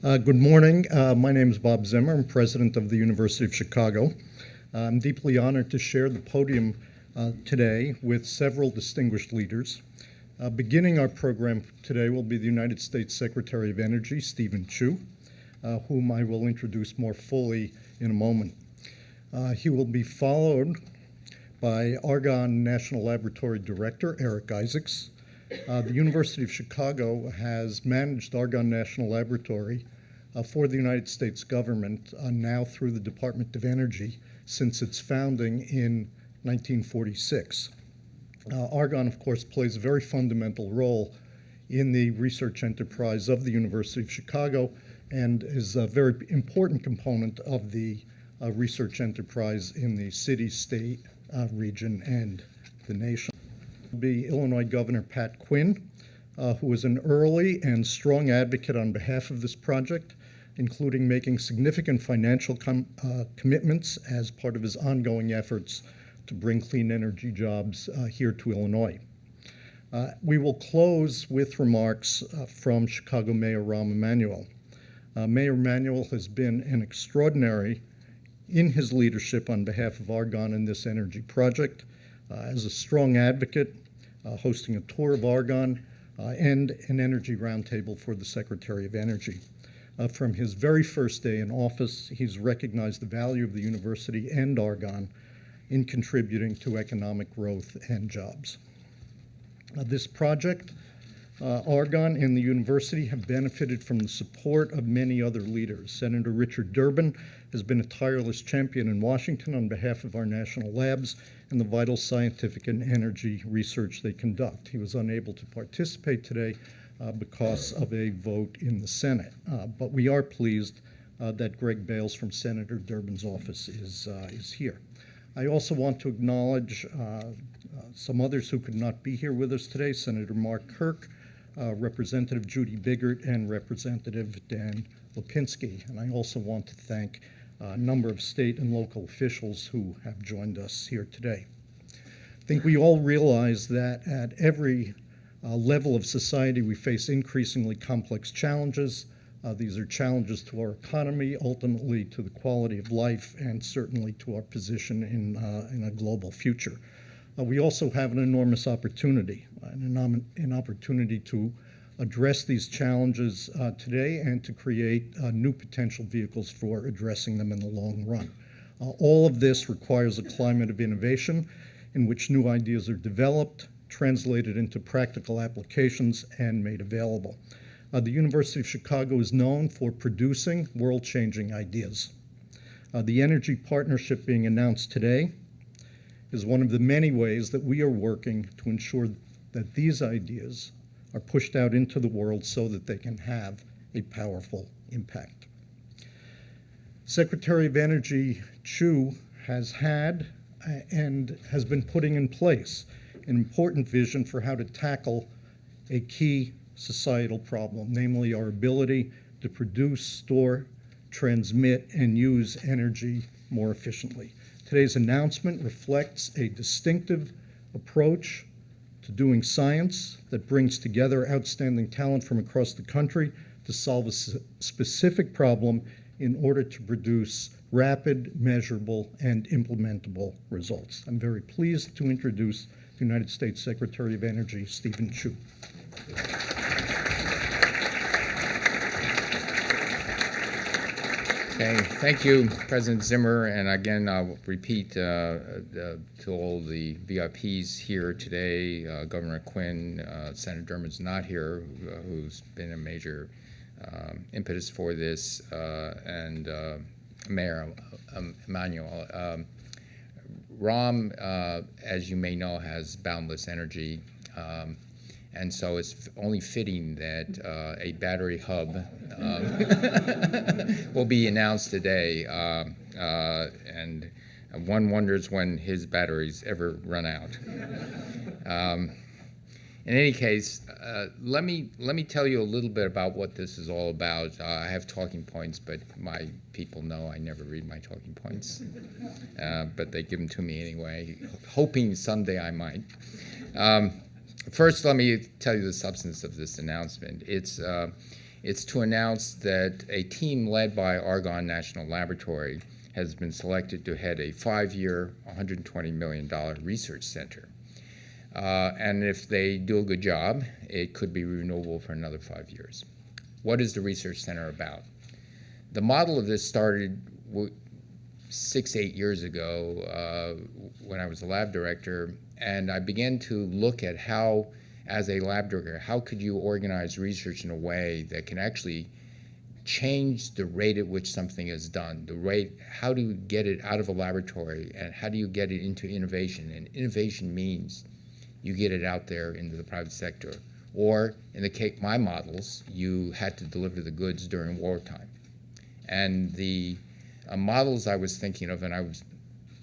Good morning. My name is Bob Zimmer. I'm president of the University of Chicago. I'm deeply honored to share the podium today with several distinguished leaders. Beginning our program today will be the United States Secretary of Energy, Stephen Chu, whom I will introduce more fully in a moment. He will be followed by Argonne National Laboratory Director, Eric Isaacs. The University of Chicago has managed Argonne National Laboratory for the United States government now through the Department of Energy since its founding in 1946. Argonne, of course, plays a very fundamental role in the research enterprise of the University of Chicago and is a very important component of the research enterprise in the city, state, region, and the nation. Be Illinois Governor Pat Quinn, who was an early and strong advocate on behalf of this project, including making significant financial commitments as part of his ongoing efforts to bring clean energy jobs here to Illinois. We will close with remarks from Chicago Mayor Rahm Emanuel. Mayor Emanuel has been an extraordinary in his leadership on behalf of Argonne in this energy project, as a strong advocate, hosting a tour of Argonne and an energy roundtable for the Secretary of Energy. From his very first day in office, he's recognized the value of the university and Argonne in contributing to economic growth and jobs. This project, Argonne and the university have benefited from the support of many other leaders. Senator Richard Durbin has been a tireless champion in Washington on behalf of our national labs and the vital scientific and energy research they conduct. He was unable to participate today because of a vote in the Senate. But we are pleased that Greg Bales from Senator Durbin's office is here. I also want to acknowledge some others who could not be here with us today, Senator Mark Kirk, Representative Judy Biggert, and Representative Dan Lipinski. And I also want to thank a number of state and local officials who have joined us here today. I think we all realize that at every level of society we face increasingly complex challenges. These are challenges to our economy, ultimately to the quality of life, and certainly to our position in a global future. We also have an enormous opportunity, an opportunity to address these challenges today and to create new potential vehicles for addressing them in the long run. All of this requires a climate of innovation in which new ideas are developed, translated into practical applications, and made available. The University of Chicago is known for producing world-changing ideas. The energy partnership being announced today is one of the many ways that we are working to ensure that these ideas are pushed out into the world so that they can have a powerful impact. Secretary of Energy Chu has had and has been putting in place an important vision for how to tackle a key societal problem, namely our ability to produce, store, transmit, and use energy more efficiently. Today's announcement reflects a distinctive approach to doing science that brings together outstanding talent from across the country to solve a specific problem in order to produce rapid, measurable, and implementable results. I'm very pleased to introduce the United States Secretary of Energy, Stephen Chu. Okay, thank you, President Zimmer, and again, I'll repeat to all the VIPs here today, Governor Quinn, Senator Durbin's not here, who's been a major impetus for this, and Mayor Emanuel. Rahm, as you may know, has boundless energy, and so it's only fitting that a battery hub will be announced today, and one wonders when his batteries ever run out. In any case, let me tell you a little bit about what this is all about. I have talking points, but my people know I never read my talking points, but they give them to me anyway, hoping someday I might. First, let me tell you the substance of this announcement. It's to announce that a team led by Argonne National Laboratory has been selected to head a 5-year, $120 million research center. And if they do a good job, it could be renewable for another 5 years. What is the research center about? The model of this started 6-8 years ago when I was a lab director, and I began to look at how, as a lab director, how could you organize research in a way that can actually change the rate at which something is done, the rate, how do you get it out of a laboratory, and how do you get it into innovation? And innovation means you get it out there into the private sector. Or, in the case my models, you had to deliver the goods during wartime. And the models I was thinking of, and I was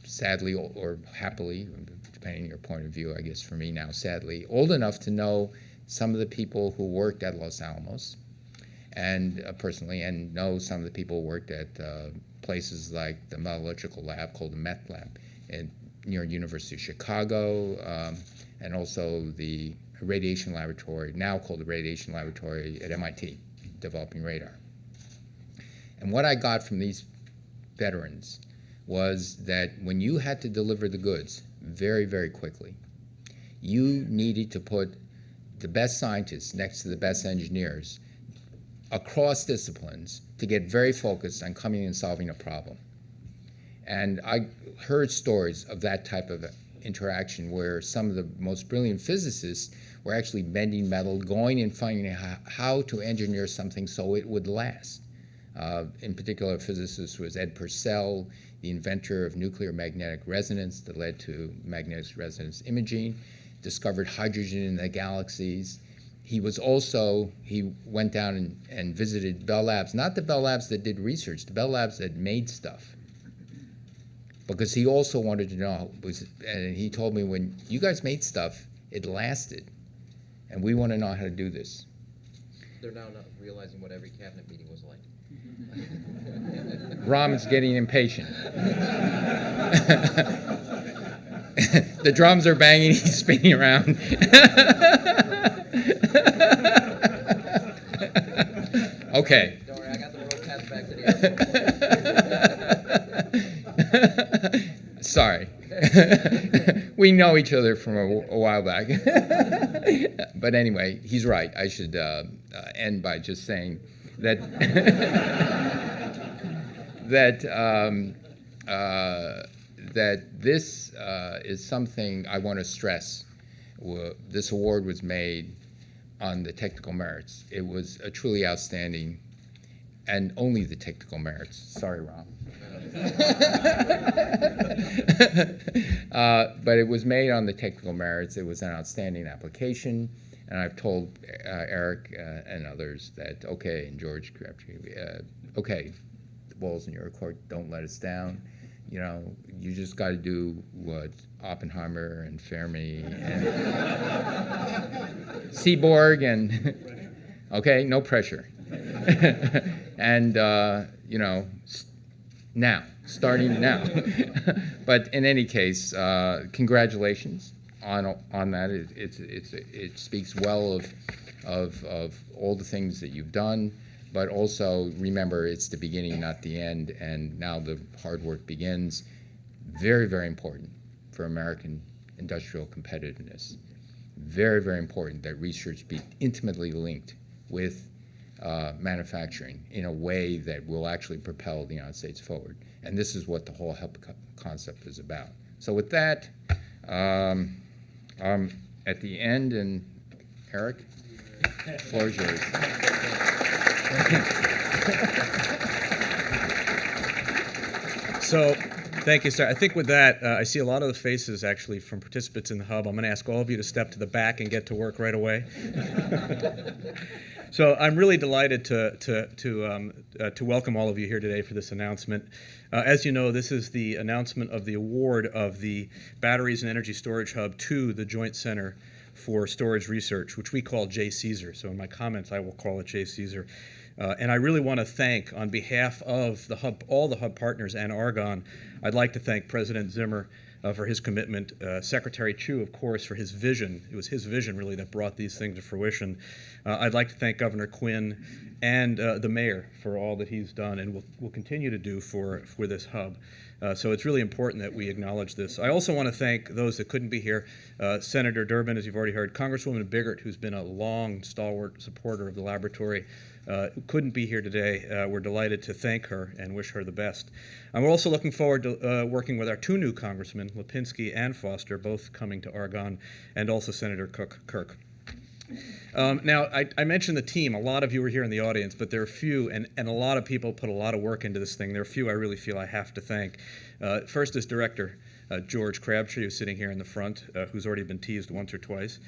sadly or happily, depending on your point of view, I guess for me now, sadly, old enough to know some of the people who worked at Los Alamos, and personally, and know some of the people who worked at places like the metallurgical lab called the Meth Lab near University of Chicago, and also the radiation laboratory, now called the Radiation Laboratory at MIT, developing radar. And what I got from these veterans was that when you had to deliver the goods very, very quickly, you needed to put the best scientists next to the best engineers across disciplines to get very focused on coming and solving a problem. And I heard stories of that type of interaction where some of the most brilliant physicists were actually bending metal, going and finding how to engineer something so it would last. In particular, a physicist was Ed Purcell, the inventor of nuclear magnetic resonance that led to magnetic resonance imaging, discovered hydrogen in the galaxies. He went down and visited Bell Labs, not the Bell Labs that did research, the Bell Labs that made stuff. Because he also wanted to know, and he told me, when you guys made stuff, it lasted. And we want to know how to do this. They're now not realizing what every cabinet meeting was like. Ram is getting impatient. The drums are banging, he's spinning around. Okay. Don't worry, I got the road pass back to the airport. Sorry. We know each other from a while back. But anyway, he's right. I should end by just saying that that this is something I want to stress. This award was made on the technical merits. It was a truly outstanding, and only the technical merits. Sorry, Ron. But it was made on the technical merits. It was an outstanding application, and I've told Eric and others that, okay, and George, okay, the ball's in your court, don't let us down. You know, you just got to do what Oppenheimer and Fermi and Seaborg and, okay, no pressure. And, you know, starting now. But in any case, congratulations on that. It speaks well of all the things that you've done, but also remember it's the beginning, not the end, and now the hard work begins. Very, very important for American industrial competitiveness. Very, very important that research be intimately linked with manufacturing in a way that will actually propel the United States forward. And this is what the whole HUB concept is about. So with that, at the end, and Eric, the floor is yours. So, thank you, sir. I think with that, I see a lot of the faces actually from participants in the hub. I'm going to ask all of you to step to the back and get to work right away. So I'm really delighted to welcome all of you here today for this announcement. As you know, this is the announcement of the award of the Batteries and Energy Storage Hub to the Joint Center for Storage Research, which we call JCESR. So in my comments, I will call it JCESR. And I really want to thank, on behalf of the hub, all the hub partners and Argonne, I'd like to thank President Zimmer for his commitment, Secretary Chu, of course, for his vision. It was his vision, really, that brought these things to fruition. I'd like to thank Governor Quinn and the mayor for all that he's done and will continue to do for this hub. So it's really important that we acknowledge this. I also want to thank those that couldn't be here. Senator Durbin, as you've already heard, Congresswoman Biggert, who's been a long, stalwart supporter of the laboratory, couldn't be here today. We're delighted to thank her and wish her the best. And we're also looking forward to working with our two new congressmen, Lipinski and Foster, both coming to Argonne, and also Senator Kirk. Now, I mentioned the team. A lot of you are here in the audience, but there are a few, and a lot of people put a lot of work into this thing. There are a few I really feel I have to thank. First is Director George Crabtree, who's sitting here in the front, who's already been teased once or twice.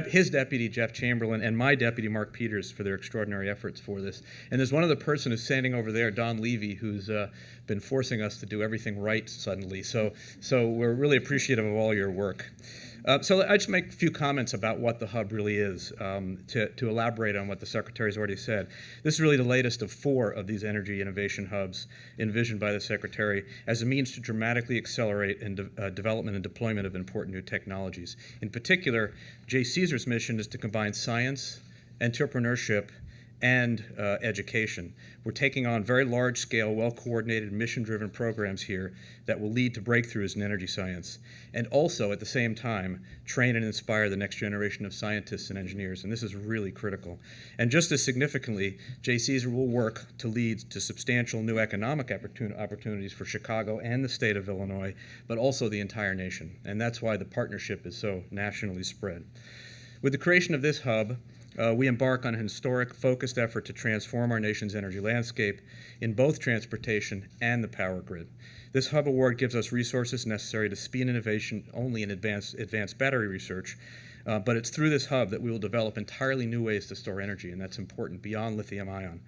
His deputy, Jeff Chamberlain, and my deputy, Mark Peters, for their extraordinary efforts for this. And there's one other person who's standing over there, Don Levy, who's been forcing us to do everything right suddenly. So we're really appreciative of all your work. So I just make a few comments about what the hub really is to elaborate on what the Secretary's already said. This is really the latest of 4 of these energy innovation hubs envisioned by the Secretary as a means to dramatically accelerate development and deployment of important new technologies. In particular, JCESR's mission is to combine science, entrepreneurship, and education. We're taking on very large-scale, well-coordinated, mission-driven programs here that will lead to breakthroughs in energy science, and also, at the same time, train and inspire the next generation of scientists and engineers, and this is really critical. And just as significantly, JCESR will work to lead to substantial new economic opportunities for Chicago and the state of Illinois, but also the entire nation, and that's why the partnership is so nationally spread. With the creation of this hub, we embark on a historic, focused effort to transform our nation's energy landscape in both transportation and the power grid. This hub award gives us resources necessary to speed innovation only in advanced battery research, but it's through this hub that we will develop entirely new ways to store energy, and that's important, beyond lithium-ion.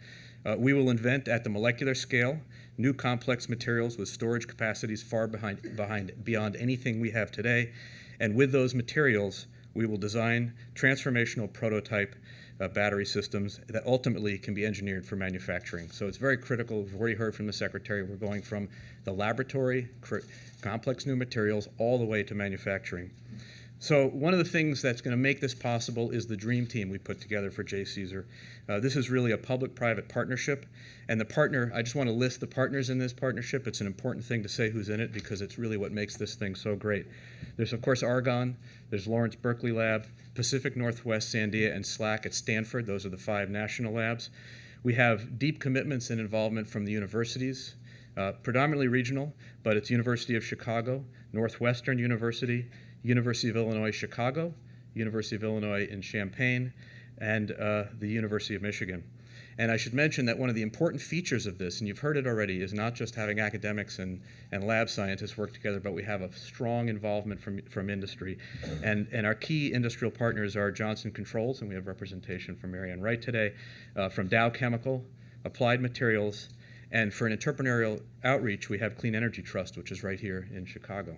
We will invent at the molecular scale new complex materials with storage capacities far beyond anything we have today, and with those materials, we will design transformational prototype battery systems that ultimately can be engineered for manufacturing. So it's very critical. We've already heard from the Secretary. We're going from the laboratory, complex new materials, all the way to manufacturing. So one of the things that's going to make this possible is the dream team we put together for JCESR. This is really a public-private partnership. And the partner, I just want to list the partners in this partnership. It's an important thing to say who's in it because it's really what makes this thing so great. There's, of course, Argonne. There's Lawrence Berkeley Lab, Pacific Northwest, Sandia, and SLAC at Stanford. Those are the 5 national labs. We have deep commitments and involvement from the universities, predominantly regional, but it's University of Chicago, Northwestern University, University of Illinois Chicago, University of Illinois in Champaign, and the University of Michigan. And I should mention that one of the important features of this, and you've heard it already, is not just having academics and lab scientists work together, but we have a strong involvement from industry. And our key industrial partners are Johnson Controls, and we have representation from Marianne Wright today, from Dow Chemical, Applied Materials, and for an entrepreneurial outreach, we have Clean Energy Trust, which is right here in Chicago.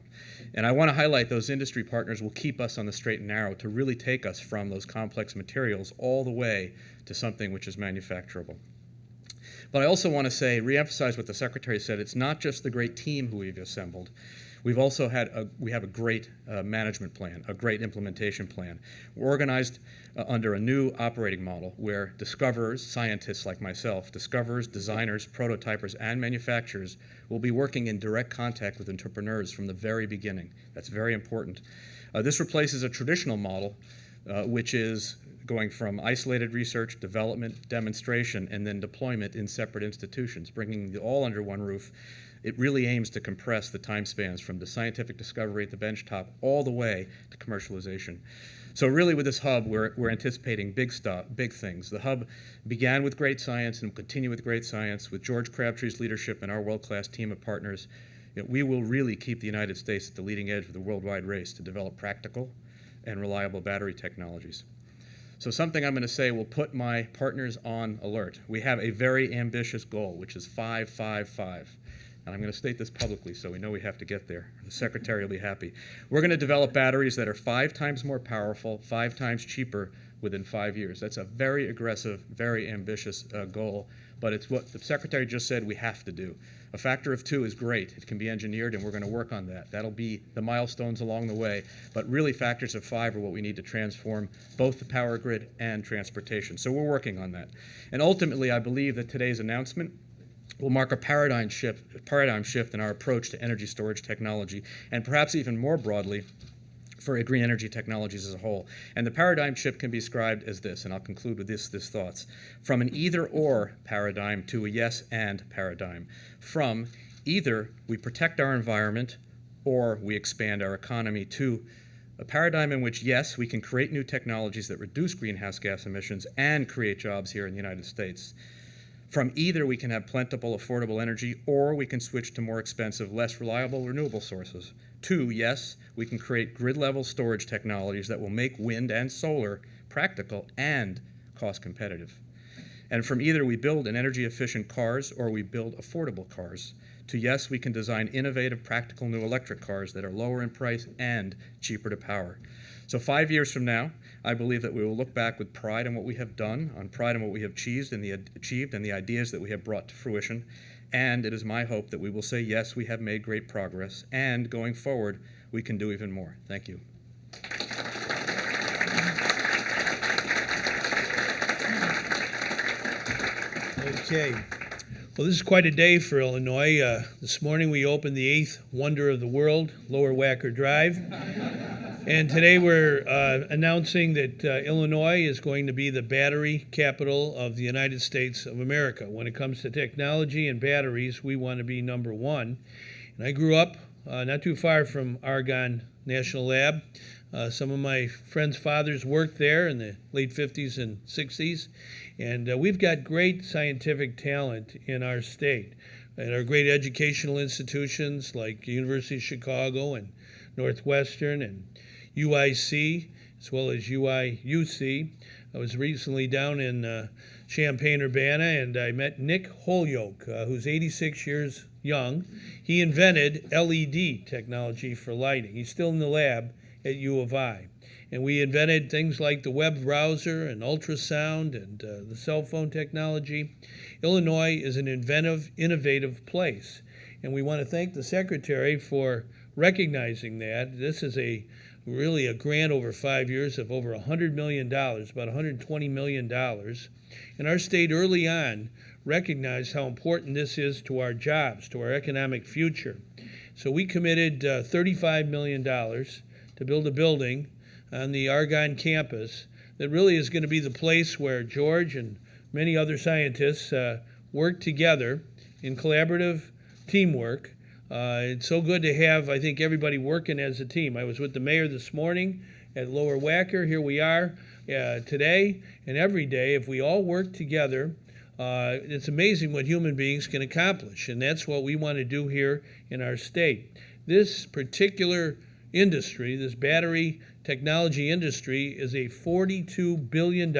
And I want to highlight those industry partners will keep us on the straight and narrow to really take us from those complex materials all the way to something which is manufacturable. But I also want to say, reemphasize what the Secretary said, it's not just the great team who we've assembled. We've also we have a great management plan, a great implementation plan. We're organized under a new operating model where discoverers, scientists like myself, discoverers, designers, prototypers, and manufacturers will be working in direct contact with entrepreneurs from the very beginning. That's very important. This replaces a traditional model, which is going from isolated research, development, demonstration, and then deployment in separate institutions, bringing it all under one roof. It really aims to compress the time spans from the scientific discovery at the benchtop all the way to commercialization. So really with this hub, we're anticipating big things. The hub began with great science and will continue with great science. With George Crabtree's leadership and our world-class team of partners, we will really keep the United States at the leading edge of the worldwide race to develop practical and reliable battery technologies. So something I'm going to say will put my partners on alert. We have a very ambitious goal, which is 5-5-5. And I'm going to state this publicly so we know we have to get there. The Secretary will be happy. We're going to develop batteries that are 5 times more powerful, 5 times cheaper within 5 years. That's a very aggressive, very ambitious goal, but it's what the Secretary just said we have to do. A factor of 2 is great. It can be engineered, and we're going to work on that. That'll be the milestones along the way. But really, factors of 5 are what we need to transform both the power grid and transportation. So we're working on that. And ultimately, I believe that today's announcement will mark a paradigm shift in our approach to energy storage technology, and perhaps even more broadly, for green energy technologies as a whole. And the paradigm shift can be described as this, and I'll conclude with this thoughts. From an either-or paradigm to a yes-and paradigm. From either we protect our environment or we expand our economy, to a paradigm in which, yes, we can create new technologies that reduce greenhouse gas emissions and create jobs here in the United States. From either we can have plentiful, affordable energy, or we can switch to more expensive, less reliable renewable sources. 2, yes, we can create grid-level storage technologies that will make wind and solar practical and cost competitive. And from either we build an energy-efficient cars or we build affordable cars, to yes, we can design innovative, practical new electric cars that are lower in price and cheaper to power. So 5 years from now, I believe that we will look back with pride on what we have done, on pride on what we have achieved and the ideas that we have brought to fruition. And it is my hope that we will say, yes, we have made great progress, and going forward, we can do even more. Thank you. Okay. Well, this is quite a day for Illinois. This morning we opened the 8th wonder of the world, Lower Wacker Drive. And today we're announcing that Illinois is going to be the battery capital of the United States of America. When it comes to technology and batteries, we want to be number one. And I grew up not too far from Argonne National Lab. Some of my friends' fathers worked there in the late 50s and 60s. And we've got great scientific talent in our state. And our great educational institutions like University of Chicago and Northwestern and UIC, as well as UIUC. I was recently down in Champaign-Urbana, and I met Nick Holyoke, who's 86 years young. He invented LED technology for lighting. He's still in the lab at U of I. And we invented things like the web browser and ultrasound and the cell phone technology. Illinois is an inventive, innovative place. And we want to thank the Secretary for recognizing that. This is really a grant over 5 years of over $100 million, about $120 million. And our state early on recognized how important this is to our jobs, to our economic future. So we committed $35 million to build a building on the Argonne campus that really is going to be the place where George and many other scientists work together in collaborative teamwork. It's so good to have, I think, everybody working as a team. I was with the mayor this morning at Lower Wacker. Here we are today and every day. If we all work together, it's amazing what human beings can accomplish, and that's what we want to do here in our state. This particular industry, this battery technology industry, is a $42 billion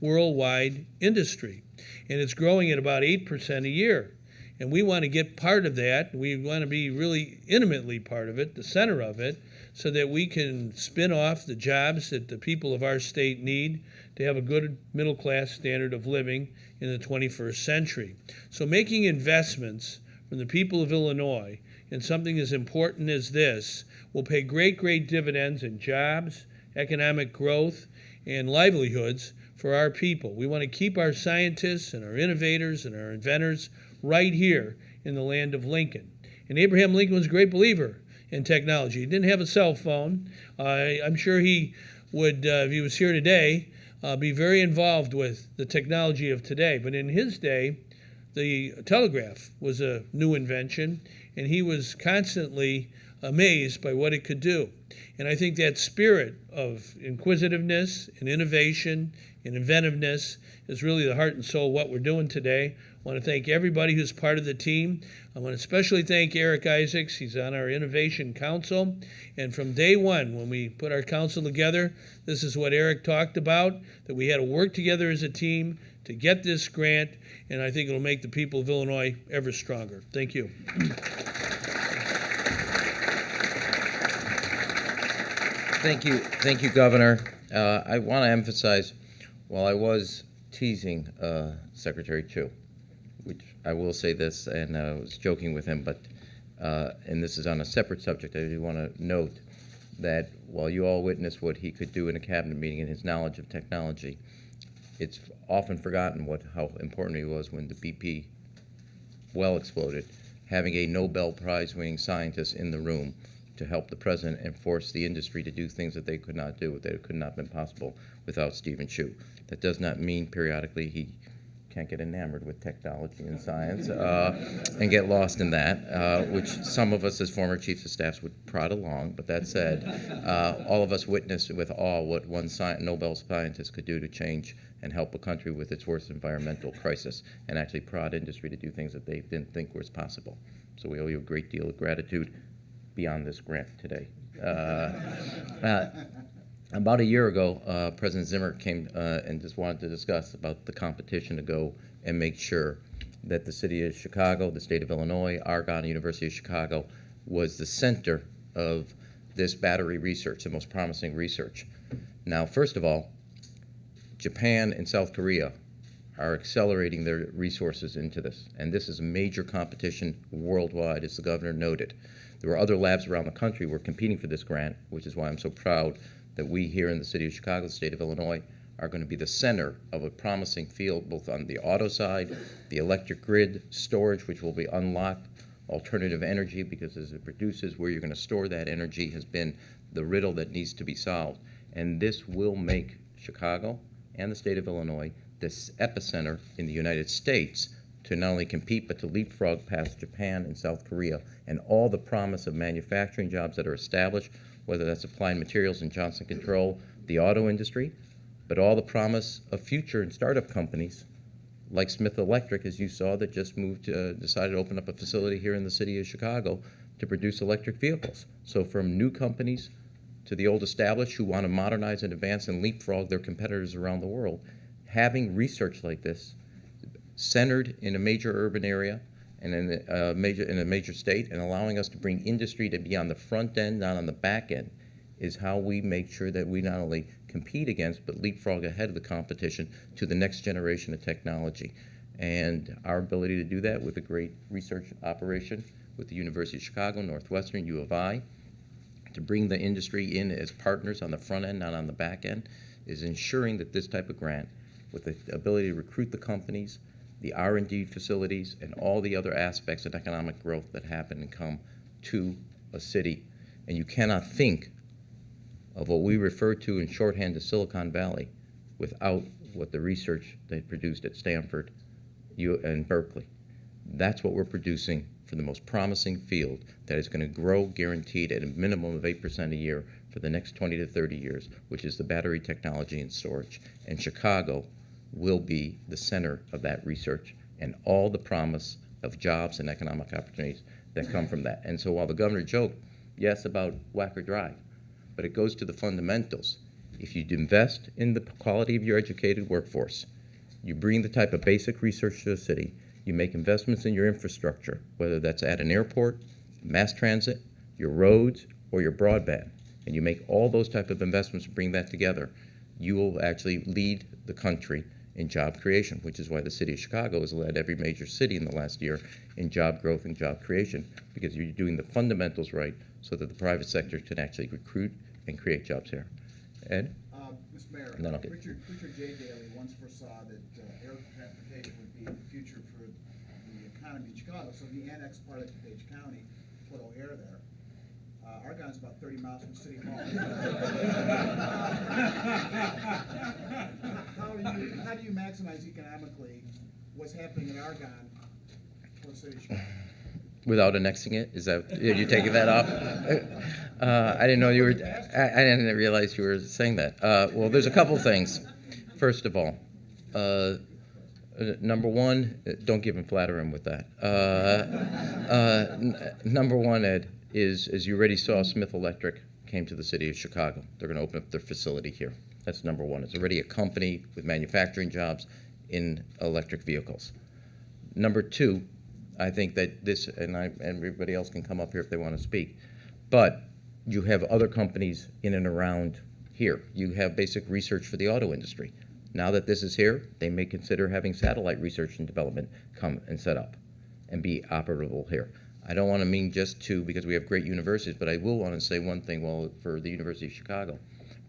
worldwide industry, and it's growing at about 8% a year. And we want to get part of that. We want to be really intimately part of it, the center of it, so that we can spin off the jobs that the people of our state need to have a good middle-class standard of living in the 21st century. So making investments from the people of Illinois in something as important as this will pay great, great dividends in jobs, economic growth, and livelihoods for our people. We want to keep our scientists and our innovators and our inventors right here in the land of Lincoln. And Abraham Lincoln was a great believer in technology. He didn't have a cell phone. I'm sure he would, if he was here today, be very involved with the technology of today. But in his day, the telegraph was a new invention, and he was constantly amazed by what it could do. And I think that spirit of inquisitiveness and innovation and inventiveness is really the heart and soul of what we're doing today. I want to thank everybody who's part of the team. I want to especially thank Eric Isaacs. He's on our Innovation Council. And from day one, when we put our council together, this is what Eric talked about, that we had to work together as a team to get this grant, and I think it'll make the people of Illinois ever stronger. Thank you. Thank you, Governor. I want to emphasize, while I was teasing Secretary Chu, which I will say this, and I was joking with him, but, and this is on a separate subject, I do want to note that while you all witnessed what he could do in a cabinet meeting and his knowledge of technology, it's often forgotten how important he was when the BP well exploded, having a Nobel Prize-winning scientist in the room to help the president and force the industry to do things that they could not do, that could not have been possible without Stephen Chu. That does not mean periodically he can't get enamored with technology and science and get lost in that, which some of us as former chiefs of staffs would prod along. But that said, all of us witnessed with awe what one Nobel scientist could do to change and help a country with its worst environmental crisis and actually prod industry to do things that they didn't think was possible. So we owe you a great deal of gratitude beyond this grant today. About a year ago, President Zimmer came and just wanted to discuss about the competition to go and make sure that the city of Chicago, the state of Illinois, Argonne, University of Chicago was the center of this battery research, the most promising research. Now, first of all, Japan and South Korea are accelerating their resources into this, and this is a major competition worldwide, as the governor noted. There were other labs around the country who were competing for this grant, which is why I'm so proud that we here in the city of Chicago, the state of Illinois, are going to be the center of a promising field, both on the auto side, the electric grid, storage, which will be unlocked, alternative energy, because as it produces, where you're going to store that energy has been the riddle that needs to be solved. And this will make Chicago and the state of Illinois this epicenter in the United States to not only compete, but to leapfrog past Japan and South Korea and all the promise of manufacturing jobs that are established, whether that's Applied Materials and Johnson Control, the auto industry, but all the promise of future and startup companies like Smith Electric, as you saw, that just decided to open up a facility here in the city of Chicago to produce electric vehicles. So from new companies to the old established who want to modernize and advance and leapfrog their competitors around the world, having research like this centered in a major urban area and in a major state, and allowing us to bring industry to be on the front end, not on the back end, is how we make sure that we not only compete against, but leapfrog ahead of the competition to the next generation of technology. And our ability to do that with a great research operation with the University of Chicago, Northwestern, U of I, to bring the industry in as partners on the front end, not on the back end, is ensuring that this type of grant, with the ability to recruit the companies, the R&D facilities, and all the other aspects of economic growth that happen and come to a city. And you cannot think of what we refer to in shorthand as Silicon Valley without what the research they produced at Stanford and Berkeley. That's what we're producing for the most promising field that is going to grow guaranteed at a minimum of 8% a year for the next 20 to 30 years, which is the battery technology and storage. And Chicago will be the center of that research and all the promise of jobs and economic opportunities that come from that. And so while the governor joked, yes, about Wacker Drive, but it goes to the fundamentals. If you invest in the quality of your educated workforce, you bring the type of basic research to the city, you make investments in your infrastructure, whether that's at an airport, mass transit, your roads, or your broadband, and you make all those type of investments and bring that together, you will actually lead the country in job creation, which is why the city of Chicago has led every major city in the last year in job growth and job creation, because you're doing the fundamentals right so that the private sector can actually recruit and create jobs here. Ed? Mr. Mayor, And then I'll get- Richard J. Daley once foresaw that air transportation would be the future for the economy in Chicago, so he annexed part of DuPage County, put O'Hare there. Argonne's about 30 miles from City Hall. How do you maximize economically what's happening in Argonne for the city of Chicago? Without annexing it? Is that, are you taking that off? I didn't know you were, I didn't realize you were saying that. Well, there's a couple things. First of all, number one, don't give him flattering with that. Number one, Ed, is, as you already saw, Smith Electric came to the city of Chicago. They're going to open up their facility here. That's number one. It's already a company with manufacturing jobs in electric vehicles. Number two, I think that this, and everybody else can come up here if they want to speak, but you have other companies in and around here. You have basic research for the auto industry. Now that this is here, they may consider having satellite research and development come and set up and be operable here. I don't want to mean just two because we have great universities, but I will want to say one thing, well, for the University of Chicago,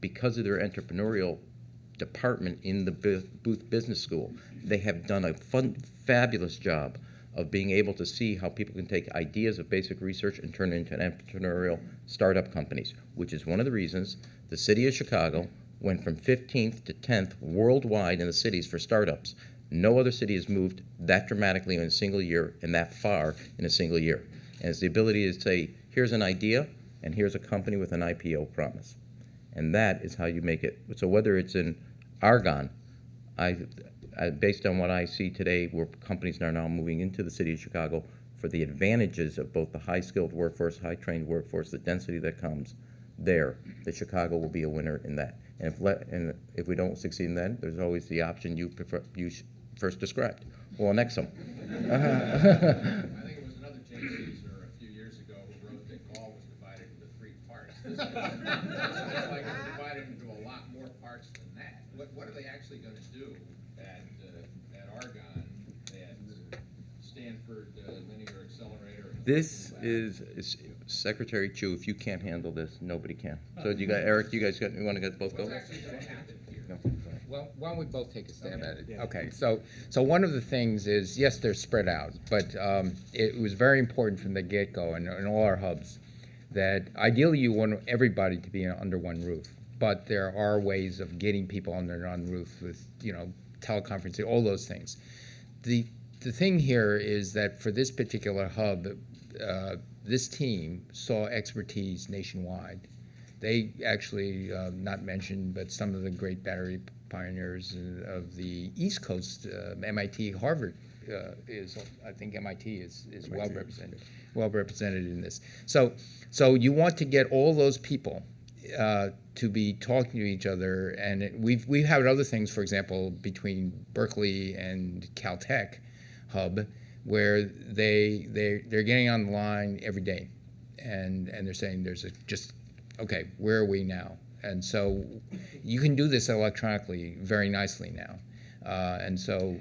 because of their entrepreneurial department in the Booth Business School, they have done a fabulous job of being able to see how people can take ideas of basic research and turn it into entrepreneurial startup companies, which is one of the reasons the city of Chicago went from 15th to 10th worldwide in the cities for startups. No other city has moved that dramatically in a single year and that far in a single year. And it's the ability to say, here's an idea and here's a company with an IPO promise. And that is how you make it. So whether it's in Argonne, based on what I see today, where companies are now moving into the city of Chicago for the advantages of both the high-skilled workforce, high-trained workforce, the density that comes there, that Chicago will be a winner in that. And if we don't succeed in that, there's always the option you first described. Well, next one. I think it was another JCESR a few years ago who wrote that Gaul was divided into 3 parts. This looks like it's divided into a lot more parts than that. What are they actually going to do at Argonne, at Stanford Linear Accelerator? This is Secretary Chu. If you can't handle this, nobody can. So you got Eric. You guys want to get both go? What's actually going to happen here? No. Well, why don't we both take a stab at it? Okay, so one of the things is, yes, they're spread out, but it was very important from the get-go in all our hubs that ideally you want everybody to be under one roof, but there are ways of getting people under one roof with, teleconferencing, all those things. The thing here is that for this particular hub, this team saw expertise nationwide. They actually, not mentioned, but some of the great battery pioneers of the East Coast, MIT, Harvard I think MIT is well represented in this. So you want to get all those people to be talking to each other, and we've had other things, for example, between Berkeley and Caltech hub, where they're getting on the line every day, and they're saying okay, where are we now? And so you can do this electronically very nicely now. And so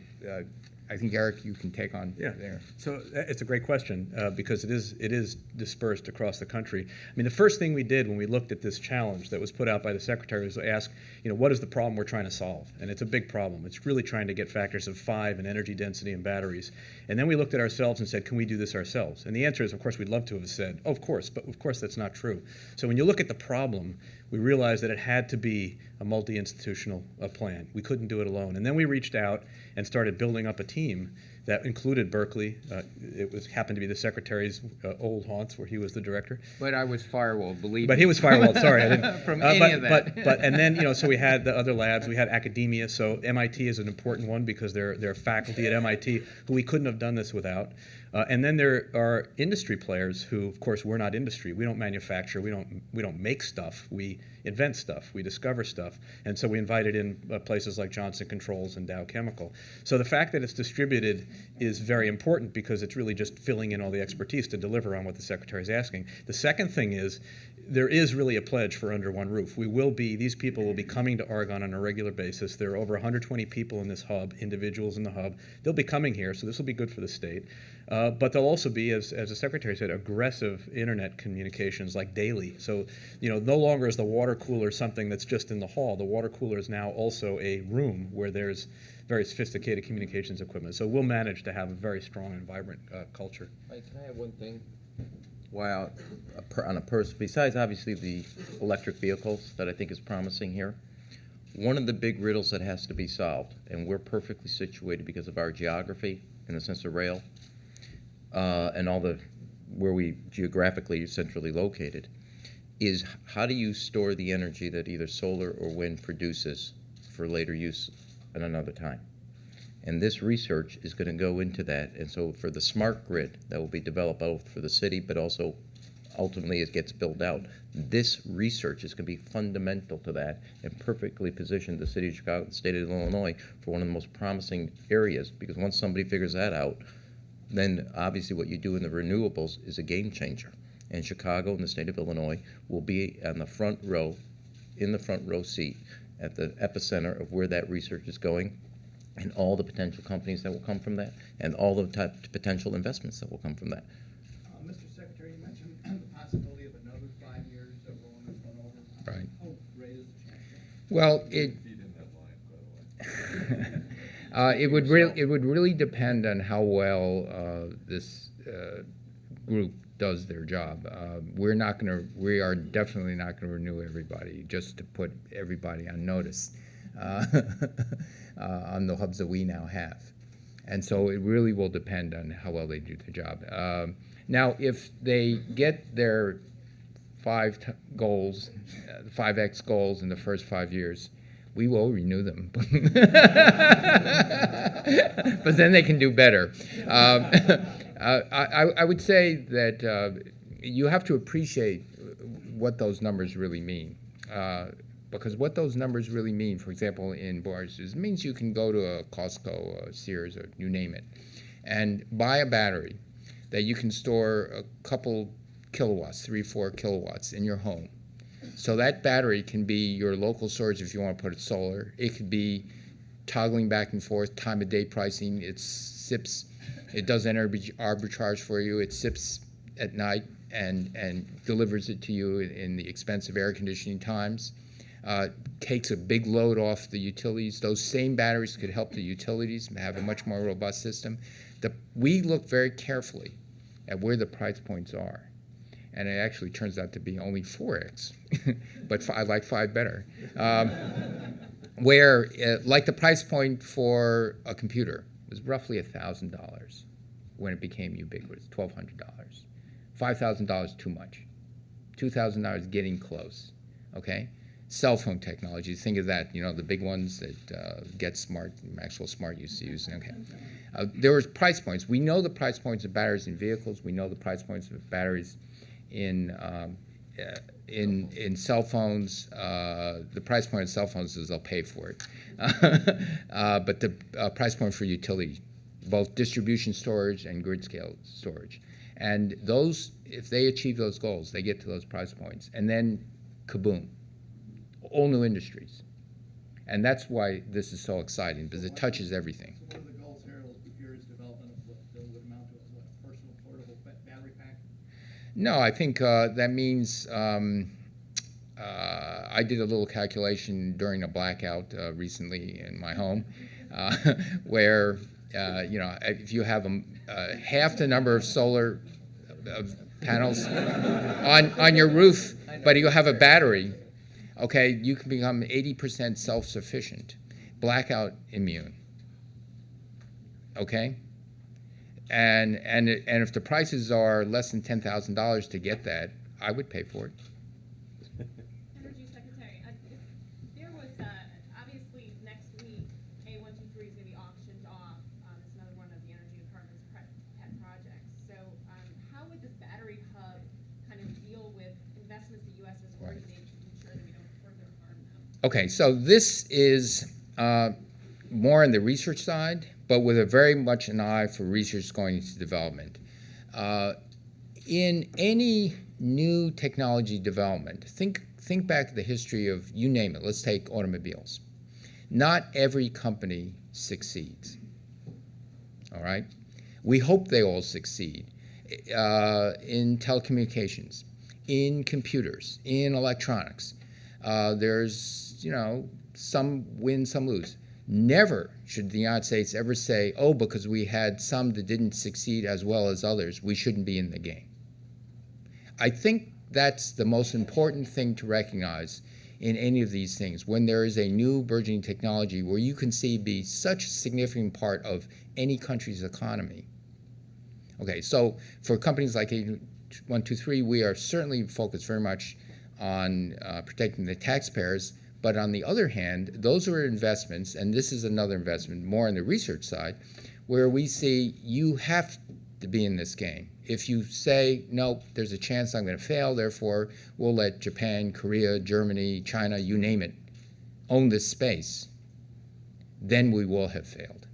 I think, Eric, you can take on there. So it's a great question because it is dispersed across the country. I mean, the first thing we did when we looked at this challenge that was put out by the Secretary was to ask, what is the problem we're trying to solve? And it's a big problem. It's really trying to get factors of 5 in energy density and batteries. And then we looked at ourselves and said, can we do this ourselves? And the answer is, of course, we'd love to have said, oh, of course, but of course that's not true. So when you look at the problem, we realized that it had to be a multi-institutional plan. We couldn't do it alone. And then we reached out and started building up a team that included Berkeley. It happened to be the Secretary's old haunts, where he was the director. But I was firewalled, believe me. But he was firewalled. Sorry, I didn't. From any of that. But and then so we had the other labs. We had academia. So MIT is an important one because they're faculty at MIT who we couldn't have done this without. And then there are industry players who, of course, we're not industry. We don't manufacture. We don't make stuff. We invent stuff. We discover stuff. And so we invited in places like Johnson Controls and Dow Chemical. So the fact that it's distributed is very important because it's really just filling in all the expertise to deliver on what the Secretary is asking. The second thing is there is really a pledge for under one roof. These people will be coming to Argonne on a regular basis. There are over 120 people in this hub, individuals in the hub. They'll be coming here, so this will be good for the state. But there'll also be, as the Secretary said, aggressive internet communications like daily. So, no longer is the water cooler something that's just in the hall. The water cooler is now also a room where there's very sophisticated communications equipment. So we'll manage to have a very strong and vibrant culture. Mike, can I have one thing? Wow, besides obviously the electric vehicles that I think is promising here, one of the big riddles that has to be solved, and we're perfectly situated because of our geography in the sense of rail, and where we geographically are centrally located, is how do you store the energy that either solar or wind produces for later use at another time? And this research is going to go into that. And so for the smart grid that will be developed both for the city, but also ultimately it gets built out, this research is going to be fundamental to that and perfectly position the city of Chicago and the state of Illinois for one of the most promising areas. Because once somebody figures that out, then obviously what you do in the renewables is a game changer. And Chicago and the state of Illinois will be on the front row, in the front row seat, at the epicenter of where that research is going, and all the potential companies that will come from that, and all the potential investments that will come from that. Mr. Secretary, you mentioned the possibility of another 5 years of rolling this one over. Right. How great is the chance? Well, it would really depend on how well this group does their job. We are definitely not going to renew everybody just to put everybody on notice on the hubs that we now have. And so it really will depend on how well they do their job. Now, if they get their 5 goals, 5X goals in the first 5 years, we will renew them. But then they can do better. I would say that you have to appreciate what those numbers really mean. Because what those numbers really mean, for example, in bars, it means you can go to a Costco, a Sears, or you name it, and buy a battery that you can store a couple kilowatts, 3-4 kilowatts in your home. So that battery can be your local storage if you want to put it solar. It could be toggling back and forth, time of day pricing. It sips, it does energy arbitrage for you. It sips at night and delivers it to you in the expensive air conditioning times. Takes a big load off the utilities. Those same batteries could help the utilities have a much more robust system. We look very carefully at where the price points are. And it actually turns out to be only 4X, but I like 5 better. Where, like the price point for a computer was roughly $1,000 when it became ubiquitous, $1,200. $5,000 too much. $2,000 getting close, okay? Cell phone technology, think of that, you know, the big ones that Get Smart, Maxwell Smart used to use, okay. There was price points. We know the price points of batteries in vehicles. We know the price points of batteries in cell phones. The price point of cell phones is they'll pay for it. But the price point for utility, both distribution storage and grid scale storage. And those, if they achieve those goals, they get to those price points. And then kaboom, all new industries. And that's why this is so exciting, because it touches everything. So one of the goals here is development of what would amount to a personal portable battery pack? No, I think that means I did a little calculation during a blackout recently in my home, where you know, if you have half the number of solar panels on your roof, but you have a battery, okay, you can become 80% self-sufficient, blackout immune. Okay. And if the prices are less than $10,000 to get that, I would pay for it. Energy Secretary, there was obviously next week A123 is going to be auctioned off. It's another one of the Energy Department's pet projects. So how would this battery hub kind of deal with investments the U.S. has already made to ensure that we don't further harm them? Okay, so this is more on the research side, but with a very much an eye for research going into development. In any new technology development, think back to the history of, you name it, let's take automobiles. Not every company succeeds, all right? We hope they all succeed in telecommunications, in computers, in electronics. There's, you know, some win, some lose. Never should the United States ever say, oh, because we had some that didn't succeed as well as others, we shouldn't be in the game. I think that's the most important thing to recognize in any of these things. When there is a new burgeoning technology where you can see be such a significant part of any country's economy. Okay, so for companies like A123, we are certainly focused very much on protecting the taxpayers. But on the other hand, those are investments, and this is another investment more on the research side, where we see you have to be in this game. If you say, no, there's a chance I'm going to fail, therefore we'll let Japan, Korea, Germany, China, you name it, own this space, then we will have failed.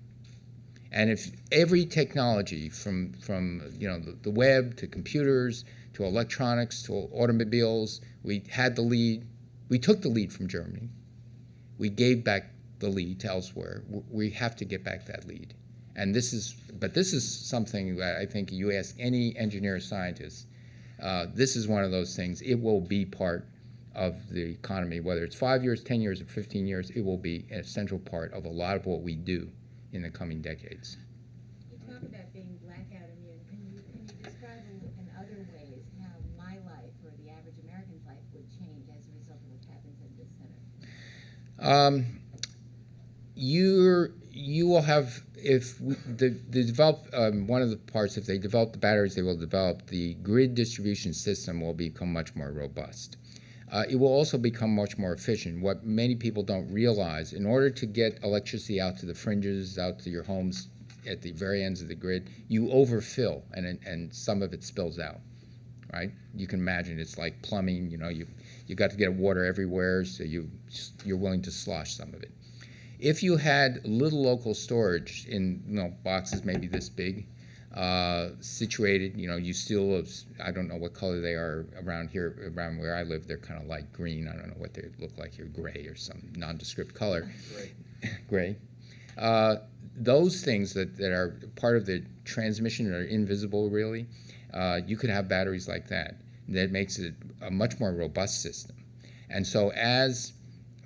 And if every technology from you know, the web to computers to electronics to automobiles, we had the lead. We took the lead from Germany. We gave back the lead to elsewhere. We have to get back that lead. And this is something that I think you ask any engineer or scientist, this is one of those things. It will be part of the economy, whether it's 5 years, 10 years, or 15 years, it will be an essential part of a lot of what we do in the coming decades. You talk about being blackout immune. Can you describe in other ways how my life or the average American's life would change as a result of what happens at this center? You will have, if they develop, one of the parts, if they develop the batteries, they will develop the grid distribution system will become much more robust. It will also become much more efficient. What many people don't realize, in order to get electricity out to the fringes, out to your homes at the very ends of the grid, you overfill, and some of it spills out, right? You can imagine it's like plumbing. You know, you got to get water everywhere, so you're willing to slosh some of it. If you had little local storage in boxes maybe this big, situated, you still, I don't know what color they are around here, around where I live, they're kind of light green. I don't know what they look like here, gray or some nondescript color. Gray. Those things that are part of the transmission are invisible really. You could have batteries like that. That makes it a much more robust system. And so as,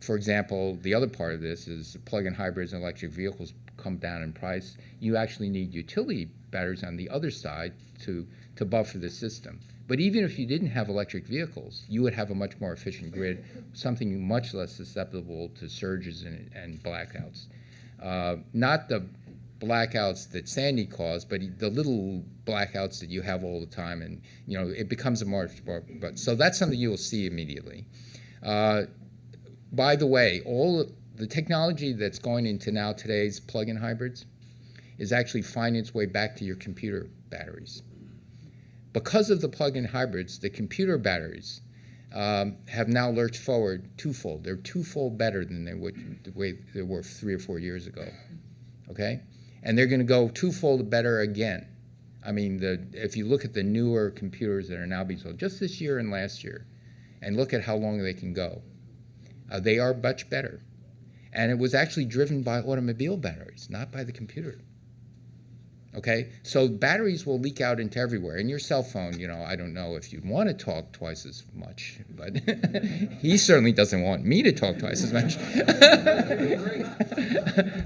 for example, the other part of this is plug-in hybrids and electric vehicles come down in price, you actually need utility batteries on the other side to buffer the system. But even if you didn't have electric vehicles, you would have a much more efficient grid, something much less susceptible to surges and blackouts. Not the blackouts that Sandy caused, but the little blackouts that you have all the time, and it becomes a more. But so that's something you will see immediately. By the way, all the technology that's going into now today's plug-in hybrids is actually finding its way back to your computer batteries. Because of the plug-in hybrids, the computer batteries have now lurched forward twofold. They're twofold better than the way they were 3 or 4 years ago. Okay, and they're going to go twofold better again. I mean, if you look at the newer computers that are now being sold, just this year and last year, and look at how long they can go, they are much better. And it was actually driven by automobile batteries, not by the computer. Okay, so batteries will leak out into everywhere. In your cell phone, I don't know if you'd want to talk twice as much, but he certainly doesn't want me to talk twice as much.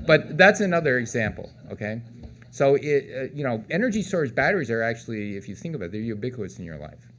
But that's another example, okay? So, energy storage batteries are actually, if you think about it, they're ubiquitous in your life.